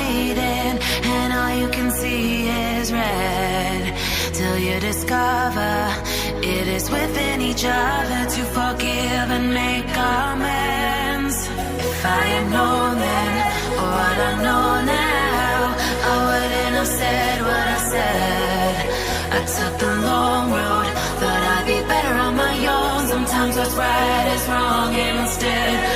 fading, and all you can see is red. Till you discover it is within each other to forgive and make amends. If I had known then, or what I know now, I wouldn't have said what I said. I took the long road, thought I'd be better on my own. Sometimes what's right is wrong, and instead